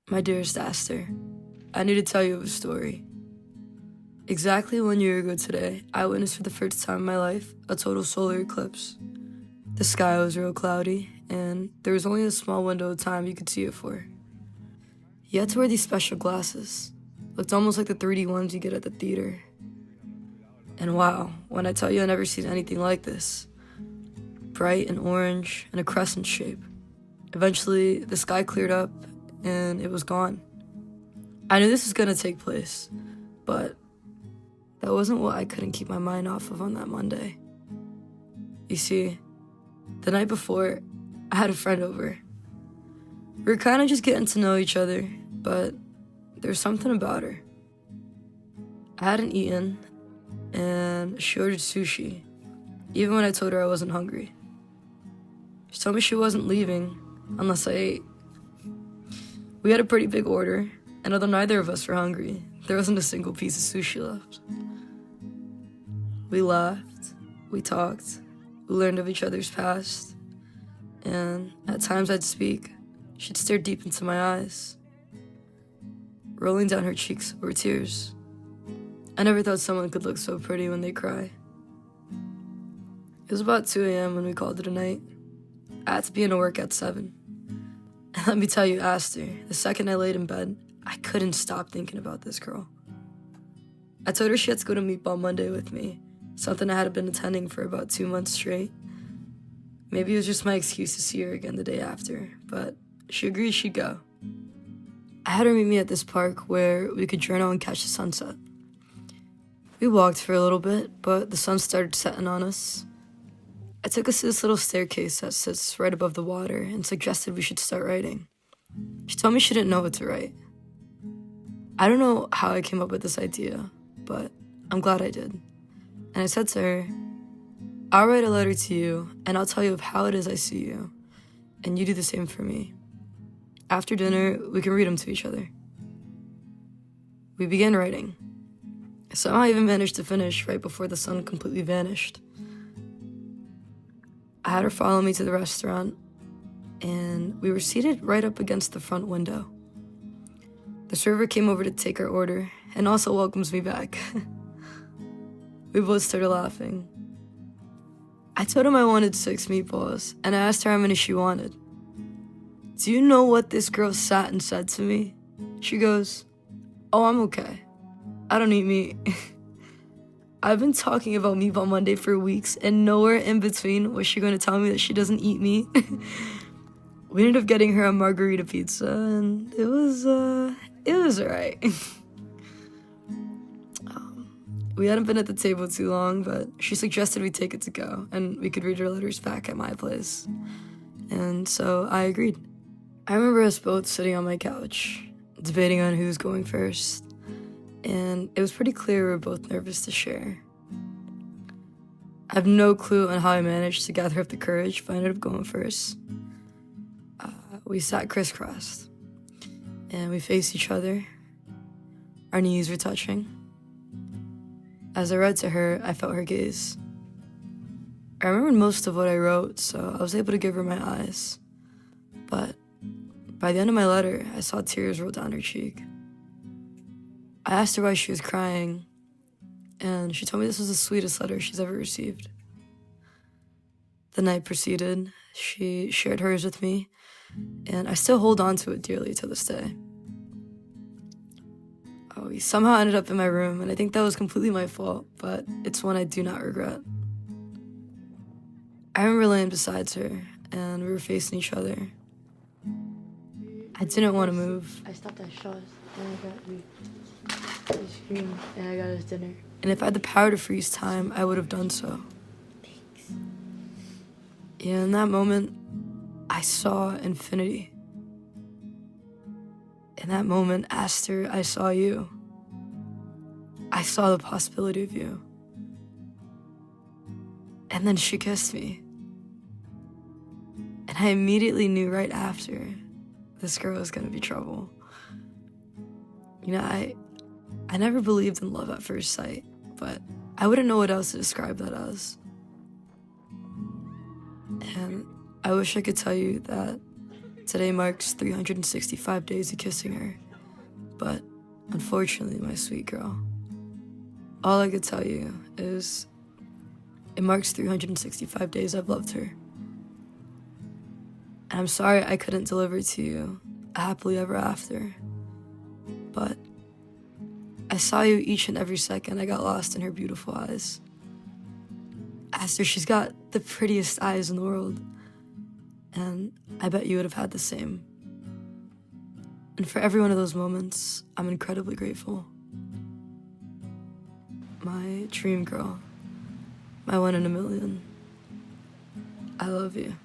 My dearest Aster, I need to tell you a story. Exactly 1 year ago today, I witnessed for the first time in my life a total solar eclipse. The sky was real cloudy, and there was only a small window of time you could see it for. You had to wear these special glasses. Looked almost like the 3D ones you get at the theater. And wow, when I tell you I never seen anything like this. Bright and orange and a crescent shape. Eventually, the sky cleared up and it was gone. I knew this was gonna take place, but that wasn't what I couldn't keep my mind off of on that Monday. You see, the night before, I had a friend over. We were kind of just getting to know each other, but there was something about her. I hadn't eaten, and she ordered sushi, even when I told her I wasn't hungry. She told me she wasn't leaving unless I ate. We had a pretty big order, and although neither of us were hungry, there wasn't a single piece of sushi left. We laughed, we talked, we learned of each other's past, and at times I'd speak, she'd stare deep into my eyes. Rolling down her cheeks were tears. I never thought someone could look so pretty when they cry. It was about 2 a.m. when we called it a night. I had to be into work at 7. And let me tell you, Aster, the second I laid in bed, I couldn't stop thinking about this girl. I told her she had to go to Meatball Monday with me, something I hadn't been attending for about 2 months straight. Maybe it was just my excuse to see her again the day after, but she agreed she'd go. I had her meet me at this park where we could journal and catch the sunset. We walked for a little bit, but the sun started setting on us. I took us to this little staircase that sits right above the water and suggested we should start writing. She told me she didn't know what to write. I don't know how I came up with this idea, but I'm glad I did. And I said to her, I'll write a letter to you, and I'll tell you of how it is I see you, and you do the same for me. After dinner, we can read them to each other. We began writing. Somehow I even managed to finish right before the sun completely vanished. I had her follow me to the restaurant, and we were seated right up against the front window. The server came over to take our order, and also welcomes me back. We both started laughing. I told him I wanted 6 meatballs, and I asked her how many she wanted. Do you know what this girl sat and said to me? She goes, "Oh, I'm okay. I don't eat meat." I've been talking about Meatball Monday for weeks, and nowhere in between was she going to tell me that she doesn't eat meat. We ended up getting her a margarita pizza, and it was alright. We hadn't been at the table too long, but she suggested we take it to go, and we could read her letters back at my place. And so I agreed. I remember us both sitting on my couch, debating on who's going first, and it was pretty clear we were both nervous to share. I have no clue on how I managed to gather up the courage, but I ended up going first. We sat crisscrossed, and we faced each other. Our knees were touching. As I read to her, I felt her gaze. I remembered most of what I wrote, so I was able to give her my eyes. But by the end of my letter, I saw tears roll down her cheek. I asked her why she was crying, and she told me this was the sweetest letter she's ever received. The night proceeded. She shared hers with me, and I still hold on to it dearly to this day. We somehow ended up in my room, and I think that was completely my fault, but it's one I do not regret. I remember laying beside her, and we were facing each other. I didn't want to move. I stopped at Shaw's, and I got ice cream, and I got us dinner. And if I had the power to freeze time, I would have done so. Thanks. Yeah, in that moment, I saw infinity. In that moment, Aster, I saw you. I saw the possibility of you. And then she kissed me. And I immediately knew right after, this girl was gonna be trouble. You know, I never believed in love at first sight, but I wouldn't know what else to describe that as. And I wish I could tell you that Today marks 365 days of kissing her, but unfortunately, my sweet girl, all I could tell you is it marks 365 days I've loved her. And I'm sorry I couldn't deliver to you a happily ever after, but I saw you each and every second. I got lost in her beautiful eyes. Aster, she's got the prettiest eyes in the world, and I bet you would have had the same. And for every one of those moments, I'm incredibly grateful. My dream girl, my one in a million, I love you.